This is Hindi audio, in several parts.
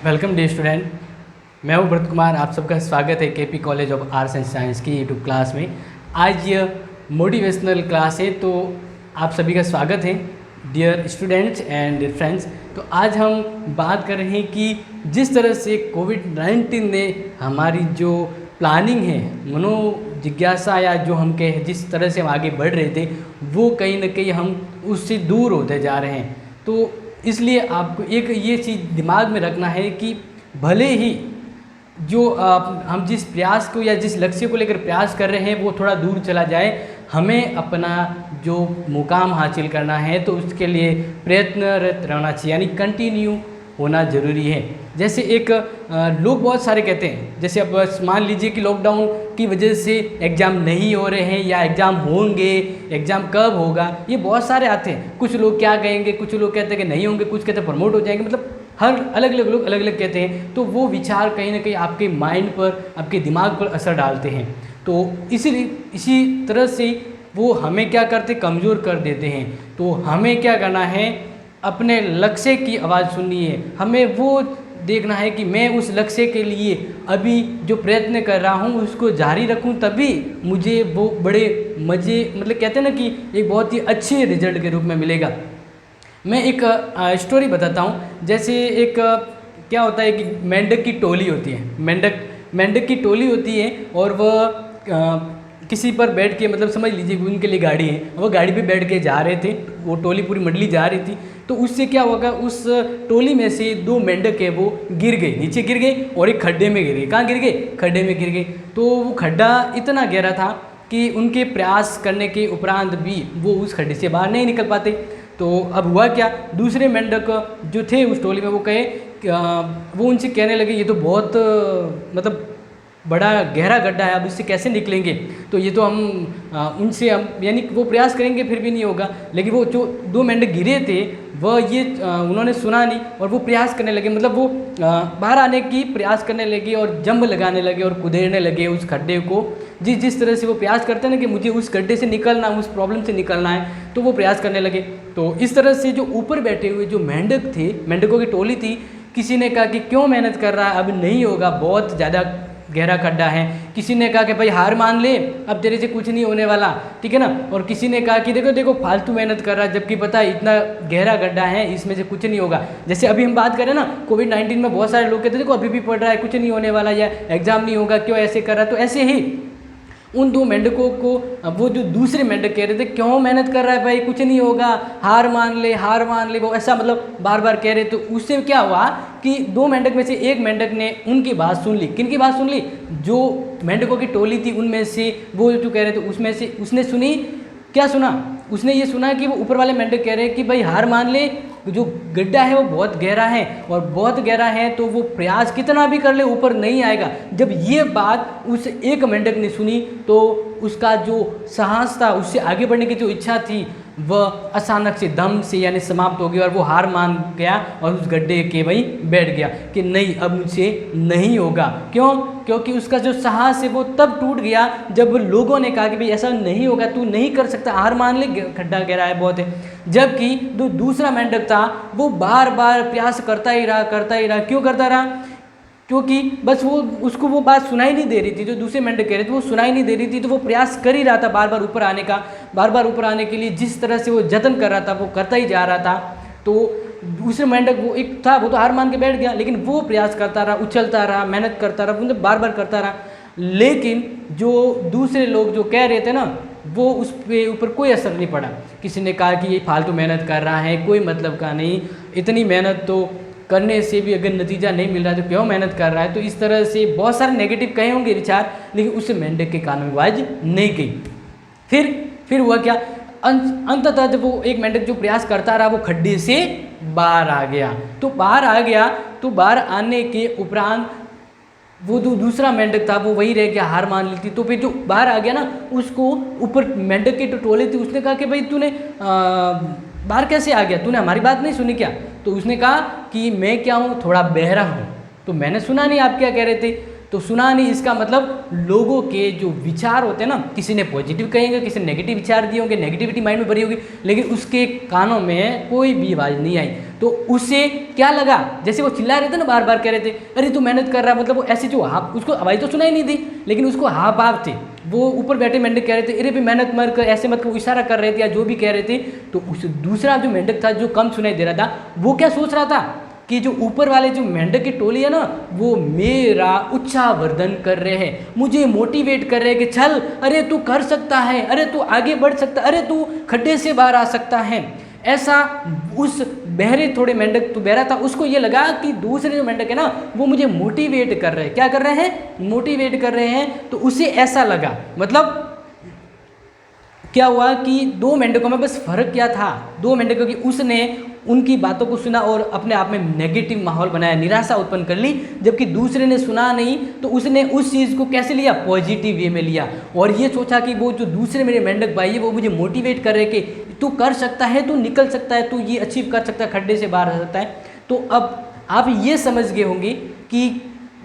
Welcome day student. मैं हूं भरत कुमार। आप सबका स्वागत है KP college of arts and science की यूट्यूब क्लास में। आज ये मोटिवेशनल क्लास है, तो आप सभी का स्वागत है dear students and dear friends. तो आज हम बात कर रहे हैं कि जिस तरह से कोविड-19 ने हमारी जो प्लानिंग है, मनोजिज्ञासा या जो हम कहें जिस तरह से हम आगे बढ़ रहे थे, वो कहीं ना कहीं हम उससे दूर होते जा रहे हैं। तो इसलिए आपको एक ये चीज़ दिमाग में रखना है कि भले ही जो हम जिस प्रयास को या जिस लक्ष्य को लेकर प्रयास कर रहे हैं वो थोड़ा दूर चला जाए, हमें अपना जो मुकाम हासिल करना है तो उसके लिए प्रयत्नरत रहना चाहिए, यानी कंटिन्यू होना ज़रूरी है। जैसे एक लोग बहुत सारे कहते हैं, जैसे अब मान लीजिए कि लॉकडाउन की वजह से एग्ज़ाम नहीं हो रहे हैं या एग्ज़ाम होंगे, एग्ज़ाम कब होगा, ये बहुत सारे आते हैं। कुछ लोग क्या कहेंगे, कुछ लोग कहते हैं कि नहीं होंगे, कुछ कहते हैं प्रमोट हो जाएंगे, मतलब हर अलग अलग लोग अलग अलग कहते हैं। तो वो विचार कहीं ना कहीं आपके माइंड पर, आपके दिमाग पर असर डालते हैं। तो इसी तरह से वो हमें क्या करते, कमज़ोर कर देते हैं। तो हमें क्या करना है, अपने लक्ष्य की आवाज़ सुननी है। हमें वो देखना है कि मैं उस लक्ष्य के लिए अभी जो प्रयत्न कर रहा हूँ उसको जारी रखूँ, तभी मुझे वो बड़े मज़े, मतलब कहते हैं ना कि एक बहुत ही अच्छे रिजल्ट के रूप में मिलेगा। मैं एक स्टोरी बताता हूँ। जैसे एक क्या होता है कि मेंढक की टोली होती है, मेंढक की टोली होती है और वह किसी पर बैठ के, मतलब समझ लीजिए उनके लिए गाड़ी है, वो गाड़ी पे बैठ के जा रहे थे, वो टोली पूरी मंडली जा रही थी। तो उससे क्या होगा, उस टोली में से दो मेंढक है वो गिर गए, नीचे गिर गए और एक खड्डे में गिर गए। कहाँ गिर गए? खड्डे में गिर गए। तो वो खड्डा इतना गहरा था कि उनके प्रयास करने के उपरांत भी वो उस खड्डे से बाहर नहीं निकल पाते। तो अब हुआ क्या, दूसरे मेंढक जो थे उस टोली में, वो कहे वो उनसे कहने लगे ये तो बहुत मतलब बड़ा गहरा गड्ढा है, अब इससे कैसे निकलेंगे। तो ये तो उनसे हम यानी वो प्रयास करेंगे फिर भी नहीं होगा। लेकिन वो जो दो मेंढक गिरे थे वह ये उन्होंने सुना नहीं और वो प्रयास करने लगे, मतलब वो बाहर आने की प्रयास करने लगे और जंप लगाने लगे और कुदेरने लगे उस खड्डे को। जिस तरह से वो प्रयास करते हैं ना कि मुझे उस गड्ढे से निकलना, उस प्रॉब्लम से निकलना है, तो वो प्रयास करने लगे। तो इस तरह से जो ऊपर बैठे हुए जो मेंढक थे, मेंढकों की टोली थी, किसी ने कहा कि क्यों मेहनत कर रहा है, अब नहीं होगा, बहुत ज़्यादा गहरा खड्डा है। किसी ने कहा कि भाई हार मान ले, अब तेरे से कुछ नहीं होने वाला, ठीक है ना। और किसी ने कहा कि देखो देखो फालतू मेहनत कर रहा है, जबकि पता है इतना गहरा गड्ढा है, इसमें से कुछ नहीं होगा। जैसे अभी हम बात करें ना, कोविड-19 में बहुत सारे लोग कहते हैं देखो अभी भी पढ़ रहा है, कुछ नहीं होने वाला, या एग्जाम नहीं होगा, क्यों ऐसे कर रहा है। तो ऐसे ही उन दो मेंढकों को वो जो दूसरे मेंढक कह रहे थे क्यों मेहनत कर रहा है भाई, कुछ नहीं होगा, हार मान ले, हार मान ले, वो ऐसा मतलब बार बार कह रहे। तो उससे क्या हुआ कि दो मेंढक में से एक मेंढक ने उनकी बात सुन ली। किनकी बात सुन ली? जो मेंढकों की टोली थी उनमें से वो जो कह रहे थे उसमें से उसने सुनी। क्या सुना? उसने ये सुना कि वो ऊपर वाले मेंढक कह रहे हैं कि भाई हार मान ले, जो गड्ढा है वो बहुत गहरा है और बहुत गहरा है तो वो प्रयास कितना भी कर ले ऊपर नहीं आएगा। जब ये बात उस एक मेंढक ने सुनी तो उसका जो साहस था, उससे आगे बढ़ने की जो इच्छा थी, वह अचानक से दम से यानी समाप्त हो गई और वो हार मान गया और उस गड्ढे के वहीं बैठ गया कि नहीं अब मुझसे नहीं होगा। क्यों? क्योंकि उसका जो साहस है वो तब टूट गया जब लोगों ने कहा कि भाई ऐसा नहीं होगा, तू नहीं कर सकता, हार मान ले, खड्डा गहरा है बहुत है। जबकि जो दूसरा मेंढक था वो बार बार प्रयास करता ही रहा। क्यों करता रहा? क्योंकि बस वो उसको वो बात सुनाई नहीं दे रही थी, जो दूसरे मेंढक कह रहे थे वो सुनाई नहीं दे रही थी। तो वो प्रयास कर ही रहा था बार बार ऊपर आने का, बार बार ऊपर आने के लिए जिस तरह से वो जतन कर रहा था वो करता ही जा रहा था। तो दूसरे मेंढक वो एक था, वो तो हार मान के बैठ गया, लेकिन वो प्रयास करता रहा, उछलता रहा, मेहनत करता रहा, मतलब बार बार करता रहा। लेकिन जो दूसरे लोग जो कह रहे थे ना, वो उस पे ऊपर कोई असर नहीं पड़ा। किसी ने कहा कि ये फालतू मेहनत कर रहा है, कोई मतलब का नहीं, इतनी मेहनत तो करने से भी अगर नतीजा नहीं मिल रहा है तो क्यों मेहनत कर रहा है। तो इस तरह से बहुत सारे नेगेटिव कहे होंगे विचार, लेकिन उस मेंढक के कान में आवाज नहीं गई। फिर हुआ क्या, अंततः जब वो एक मेंढक जो प्रयास करता रहा वो खड्डे से बाहर आ गया। तो बाहर आने के उपरांत वो जो दूसरा मेंढक था वो वही रह गया, हार मान ली थी। तो फिर जो बाहर आ गया ना, उसको ऊपर मेंढक की टोली थी, उसने कहा कि भाई तूने बाहर कैसे आ गया, तूने हमारी बात नहीं सुनी क्या? तो उसने कहा कि मैं क्या हूँ, थोड़ा बहरा हूँ, तो मैंने सुना नहीं आप क्या कह रहे थे। तो सुना नहीं इसका मतलब लोगों के जो विचार होते हैं ना, किसी ने पॉजिटिव कहेंगे, किसी ने नेगेटिव विचार दिए होंगे, नेगेटिविटी माइंड में भरी होगी, लेकिन उसके कानों में कोई भी आवाज़ नहीं आई। तो उसे क्या लगा, जैसे वो चिल्ला रहे थे ना, बार बार कह रहे थे अरे तू मेहनत कर रहा है, मतलब वो ऐसे जो हाफ, उसको आवाज़ तो सुनाई नहीं थी लेकिन उसको हाफ हाफ थे, वो ऊपर बैठे मेंढक कह रहे थे अरे भाई मेहनत मत कर, ऐसे मत कर, इशारा कर रहे थे या जो भी कह रहे थे। तो उस दूसरा जो मेंढक था जो कम सुनाई दे रहा था, वो क्या सोच रहा था कि जो ऊपर वाले जो मेंढक की टोली है ना, वो मेरा उत्साहवर्धन कर रहे हैं, मुझे मोटिवेट कर रहे हैं कि चल, अरे तू कर सकता है, अरे तू आगे बढ़ सकता, अरे तू खड्डे से बाहर आ सकता है। ऐसा उस बहरे थोड़े मेंढक तो बहरा था, उसको ये लगा कि दूसरे जो मेंढक है ना वो मुझे मोटिवेट कर रहे हैं। क्या कर रहे हैं? मोटिवेट कर रहे हैं। तो उसे ऐसा लगा, मतलब क्या हुआ कि दो मेंढकों में बस फर्क क्या था, दो मेंढकों की, उसने उनकी बातों को सुना और अपने आप में नेगेटिव माहौल बनाया, निराशा उत्पन्न कर ली, जबकि दूसरे ने सुना नहीं तो उसने उस चीज़ को कैसे लिया, पॉजिटिव वे में लिया, और ये सोचा कि वो जो दूसरे मेरे मेंढक भाई है वो मुझे मोटिवेट कर रहे कि तू कर सकता है, तू निकल सकता है, तू ये अचीव कर सकता है, खड्डे से बाहर आ सकता है। तो अब आप ये समझ गए होंगे कि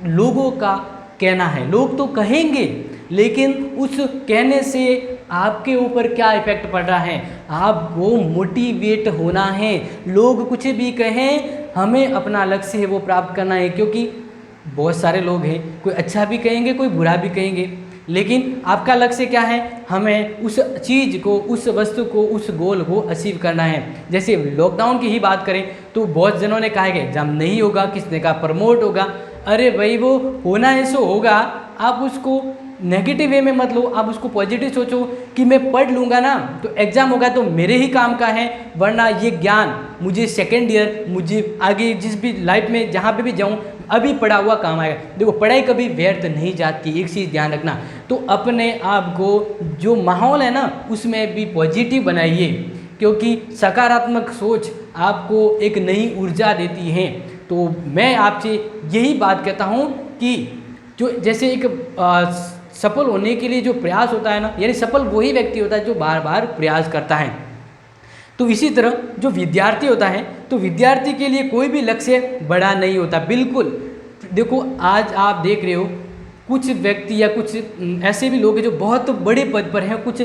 लोगों का कहना है, लोग तो कहेंगे लेकिन उस कहने से आपके ऊपर क्या इफेक्ट पड़ रहा है, आपको मोटिवेट होना है। लोग कुछ भी कहें, हमें अपना लक्ष्य है वो प्राप्त करना है, क्योंकि बहुत सारे लोग हैं, कोई अच्छा भी कहेंगे कोई बुरा भी कहेंगे, लेकिन आपका लक्ष्य क्या है, हमें उस चीज़ को, उस वस्तु को, उस गोल को अचीव करना है। जैसे लॉकडाउन की ही बात करें तो बहुत जनों ने कहा है कि एग्जाम नहीं होगा, किसने कहा प्रमोट होगा। अरे भाई वो होना है सो होगा, आप उसको नेगेटिव वे में मत लो, आप उसको पॉजिटिव सोचो कि मैं पढ़ लूँगा ना तो एग्ज़ाम होगा तो मेरे ही काम का है, वरना ये ज्ञान मुझे सेकेंड ईयर, मुझे आगे जिस भी लाइफ में जहाँ पे भी जाऊँ अभी पढ़ा हुआ काम आएगा। देखो पढ़ाई कभी व्यर्थ नहीं जाती, एक चीज़ ध्यान रखना। तो अपने आप को जो माहौल है ना उसमें भी पॉजिटिव बनाइए, क्योंकि सकारात्मक सोच आपको एक नई ऊर्जा देती है। तो मैं आपसे यही बात कहता हूँ कि जो जैसे एक सफल होने के लिए जो प्रयास होता है ना, यानी सफल वही व्यक्ति होता है जो बार बार प्रयास करता है। तो इसी तरह जो विद्यार्थी होता है, तो विद्यार्थी के लिए कोई भी लक्ष्य बड़ा नहीं होता, बिल्कुल। देखो आज आप देख रहे हो कुछ व्यक्ति या कुछ ऐसे भी लोग हैं जो बहुत बड़े पद पर हैं, कुछ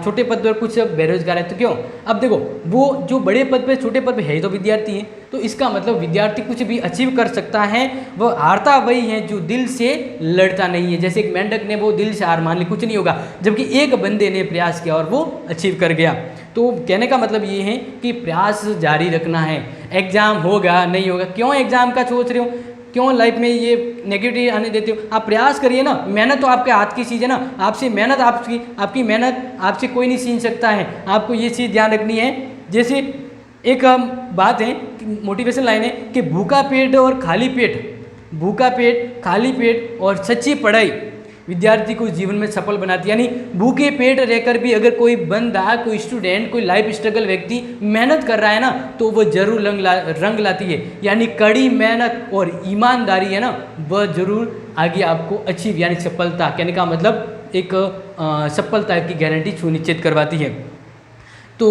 छोटे पद पर, कुछ बेरोजगार है। तो क्यों? अब देखो वो जो बड़े पद पे, छोटे पद पे है तो विद्यार्थी हैं, तो इसका मतलब विद्यार्थी कुछ भी अचीव कर सकता है। वह हारता वही है जो दिल से लड़ता नहीं है। जैसे एक मेंढक ने वो दिल से हार मान ली, कुछ नहीं होगा, जबकि एक बंदे ने प्रयास किया और वो अचीव कर गया। तो कहने का मतलब ये है कि प्रयास जारी रखना है। एग्ज़ाम होगा नहीं होगा, क्यों एग्ज़ाम का सोच रहे हो, क्यों लाइफ में ये नेगेटिव आने देते हो? आप प्रयास करिए ना, मेहनत तो आपके हाथ की चीज़ है ना, आपसे मेहनत, आपकी मेहनत आपसे कोई नहीं छीन सकता है। आपको ये चीज़ ध्यान रखनी है। जैसे एक बात है, मोटिवेशन लाइन है कि भूखा पेट और खाली पेट, भूखा पेट, खाली पेट और सच्ची पढ़ाई विद्यार्थी को जीवन में सफल बनाती है। यानी भूखे पेट रहकर भी अगर कोई बंदा, कोई स्टूडेंट, कोई लाइफ स्ट्रगल व्यक्ति मेहनत कर रहा है ना, तो वह जरूर रंग लाती है। यानी कड़ी मेहनत और ईमानदारी है ना, वह जरूर आगे आपको अचीव यानी सफलता, कहने का मतलब एक सफलता की गारंटी सुनिश्चित करवाती है। तो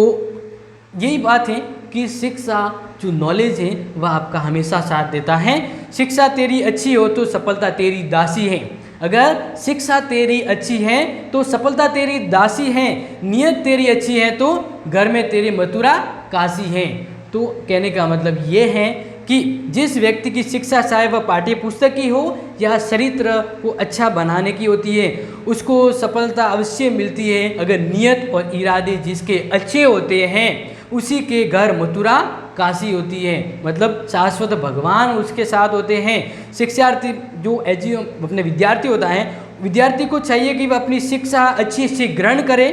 यही बात है कि शिक्षा जो नॉलेज है वह आपका हमेशा साथ देता है। शिक्षा तेरी अच्छी हो तो सफलता तेरी दासी है। अगर शिक्षा तेरी अच्छी है तो सफलता तेरी दासी है। नियत तेरी अच्छी है तो घर में तेरी मथुरा काशी है। तो कहने का मतलब ये है कि जिस व्यक्ति की शिक्षा चाहे वह पाठ्य पुस्तक की हो या चरित्र को अच्छा बनाने की होती है, उसको सफलता अवश्य मिलती है। अगर नियत और इरादे जिसके अच्छे होते हैं उसी के घर मथुरा काशी होती है, मतलब शाश्वत भगवान उसके साथ होते हैं। शिक्षार्थी जो अपने विद्यार्थी होता है, विद्यार्थी को चाहिए कि वह अपनी शिक्षा अच्छी से ग्रहण करे।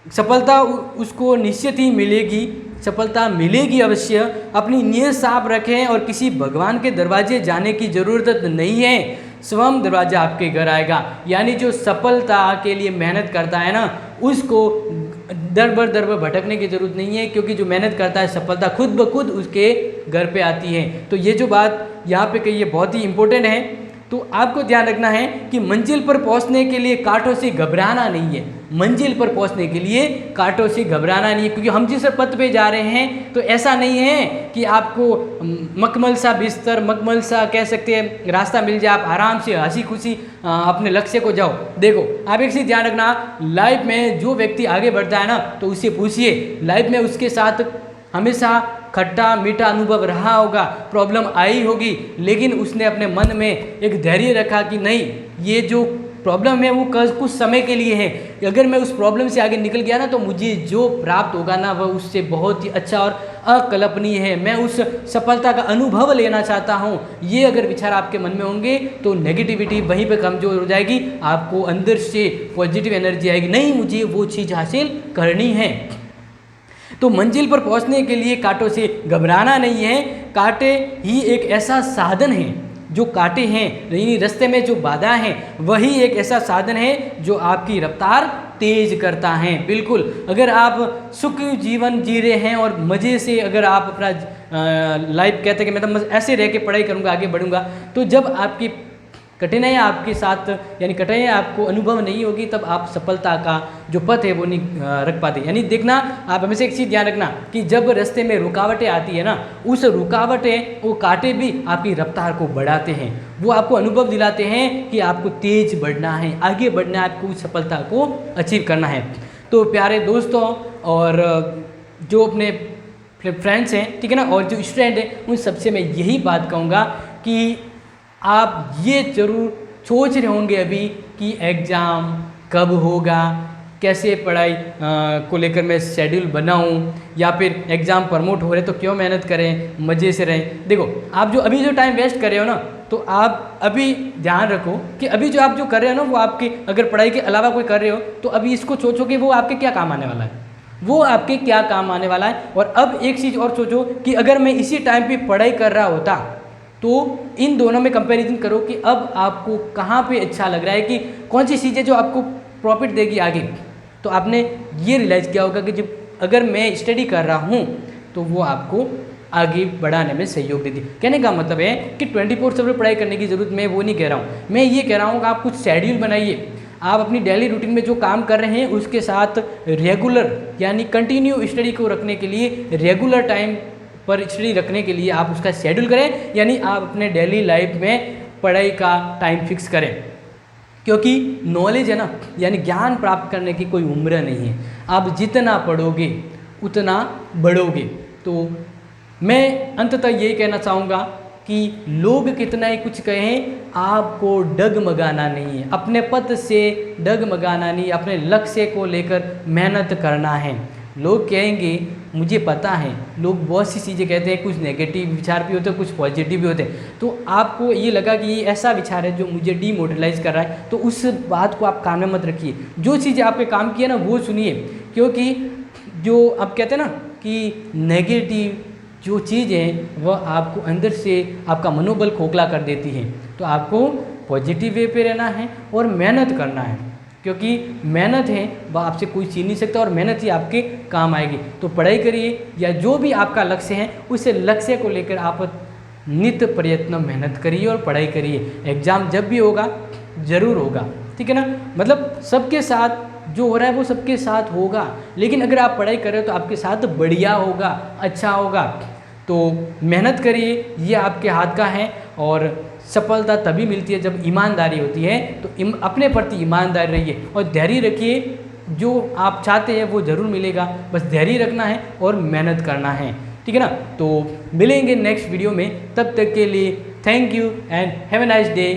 सफलता उसको निश्चित ही मिलेगी, सफलता मिलेगी अवश्य। अपनी नीयत साफ रखें और किसी भगवान के दरवाजे जाने की ज़रूरत नहीं है, स्वयं दरवाजा आपके घर आएगा। यानी जो सफलता के लिए मेहनत करता है ना, उसको दर बर भटकने की ज़रूरत नहीं है, क्योंकि जो मेहनत करता है सफलता खुद ब खुद उसके घर पे आती है। तो ये जो बात यहाँ पे कही है बहुत ही इम्पोर्टेंट है। तो आपको ध्यान रखना है कि मंजिल पर पहुँचने के लिए कांटों से घबराना नहीं है। मंजिल पर पहुंचने के लिए कांटों से घबराना नहीं है, क्योंकि हम जिस पथ पे जा रहे हैं तो ऐसा नहीं है कि आपको मखमल सा बिस्तर, मखमल सा कह सकते हैं रास्ता मिल जाए, आप आराम से हंसी खुशी अपने लक्ष्य को जाओ। देखो आप एक चीज़ ध्यान रखना, लाइफ में जो व्यक्ति आगे बढ़ता है ना तो उससे पूछिए, लाइफ में उसके साथ हमेशा खट्टा मीठा अनुभव रहा होगा, प्रॉब्लम आई होगी, लेकिन उसने अपने मन में एक धैर्य रखा कि नहीं, ये जो प्रॉब्लम है वो कुछ समय के लिए है, अगर मैं उस प्रॉब्लम से आगे निकल गया ना तो मुझे जो प्राप्त होगा ना वह उससे बहुत ही अच्छा और अकल्पनीय है, मैं उस सफलता का अनुभव लेना चाहता हूँ। ये अगर विचार आपके मन में होंगे तो नेगेटिविटी वहीं पे कमज़ोर हो जाएगी, आपको अंदर से पॉजिटिव एनर्जी आएगी, नहीं मुझे वो चीज़ हासिल करनी है। तो मंजिल पर पहुंचने के लिए कांटों से घबराना नहीं है, कांटे ही एक ऐसा साधन है, जो कांटे हैं यानी रास्ते में जो बाधा हैं वही एक ऐसा साधन है जो आपकी रफ्तार तेज करता है। बिल्कुल, अगर आप सुख जीवन जी रहे हैं और मज़े से अगर आप अपना लाइफ कहते हैं कि मैं तो ऐसे रह के पढ़ाई करूँगा आगे बढ़ूँगा, तो जब आपकी कठिनाइयाँ आपके साथ यानी कठिनाइयाँ आपको अनुभव नहीं होगी तब आप सफलता का जो पथ है वो नहीं रख पाते। यानी देखना, आप हमेशा एक चीज़ ध्यान रखना कि जब रास्ते में रुकावटें आती है ना, उस रुकावटें वो कांटे भी आपकी रफ्तार को बढ़ाते हैं, वो आपको अनुभव दिलाते हैं कि आपको तेज बढ़ना है, आगे बढ़ना है, आपको उस सफलता को अचीव करना है। तो प्यारे दोस्तों और जो अपने फ्रेंड्स हैं, ठीक है ना, और जो स्टूडेंट हैं, उन सबसे मैं यही बात कहूँगा कि आप ये ज़रूर सोच रहे होंगे अभी कि एग्ज़ाम कब होगा, कैसे पढ़ाई को लेकर मैं शेड्यूल बनाऊं, या फिर एग्ज़ाम प्रमोट हो रहे तो क्यों मेहनत करें, मज़े से रहें। देखो आप जो अभी जो टाइम वेस्ट कर रहे हो ना, तो आप अभी ध्यान रखो कि अभी जो आप जो कर रहे हो ना वो आपके, अगर पढ़ाई के अलावा कोई कर रहे हो तो अभी इसको सोचो कि वो आपके क्या काम आने वाला है, वो आपके क्या काम आने वाला है। और अब एक चीज़ और सोचो कि अगर मैं इसी टाइम पे पढ़ाई कर रहा होता तो इन दोनों में कंपैरिजन करो कि अब आपको कहाँ पे अच्छा लग रहा है, कि कौन सी चीज़ें जो आपको प्रॉफिट देगी आगे। तो आपने ये रियलाइज़ किया होगा कि जब अगर मैं स्टडी कर रहा हूँ तो वो आपको आगे बढ़ाने में सहयोग देती। कहने का मतलब है कि 24/7 पढ़ाई करने की ज़रूरत मैं वो नहीं कह रहा हूँ, मैं ये कह रहा हूँ कि आप कुछ शेड्यूल बनाइए, आप अपनी डेली रूटीन में जो काम कर रहे हैं उसके साथ रेगुलर यानी कंटिन्यू स्टडी को रखने के लिए, रेगुलर टाइम पर स्टडी रखने के लिए आप उसका शेड्यूल करें, यानी आप अपने डेली लाइफ में पढ़ाई का टाइम फिक्स करें। क्योंकि नॉलेज है ना, यानी ज्ञान प्राप्त करने की कोई उम्र नहीं है, आप जितना पढ़ोगे उतना बढ़ोगे। तो मैं अंततः यही कहना चाहूँगा कि लोग कितना ही कुछ कहें, आपको डगमगाना नहीं है, अपने पथ से डगमगाना नहीं, अपने लक्ष्य को लेकर मेहनत करना है। लोग कहेंगे, मुझे पता है, लोग बहुत सी चीज़ें कहते हैं, कुछ नेगेटिव विचार भी होते हैं, कुछ पॉजिटिव भी होते हैं। तो आपको ये लगा कि ये ऐसा विचार है जो मुझे डीमोटिलाइज़ कर रहा है, तो उस बात को आप कान में मत रखिए। जो चीज़ें आपके काम की है ना वो सुनिए, क्योंकि जो आप कहते हैं ना कि नेगेटिव जो चीज़ है वह आपको अंदर से आपका मनोबल खोखला कर देती है। तो आपको पॉजिटिव वे पे रहना है और मेहनत करना है, क्योंकि मेहनत है वह आपसे कोई छीन नहीं सकता और मेहनत ही आपके काम आएगी। तो पढ़ाई करिए, या जो भी आपका लक्ष्य है उस लक्ष्य को लेकर आप नित्य प्रयत्न मेहनत करिए और पढ़ाई करिए। एग्ज़ाम जब भी होगा ज़रूर होगा, ठीक है ना, मतलब सबके साथ जो हो रहा है वो सबके साथ होगा, लेकिन अगर आप पढ़ाई कर रहे हो तो आपके साथ बढ़िया होगा, अच्छा होगा। तो मेहनत करिए, ये आपके हाथ का है, और सफलता तभी मिलती है जब ईमानदारी होती है। तो अपने प्रति ईमानदार रहिए और धैर्य रखिए, जो आप चाहते हैं वो ज़रूर मिलेगा, बस धैर्य रखना है और मेहनत करना है, ठीक है ना। तो मिलेंगे नेक्स्ट वीडियो में, तब तक के लिए thank you and have a nice day.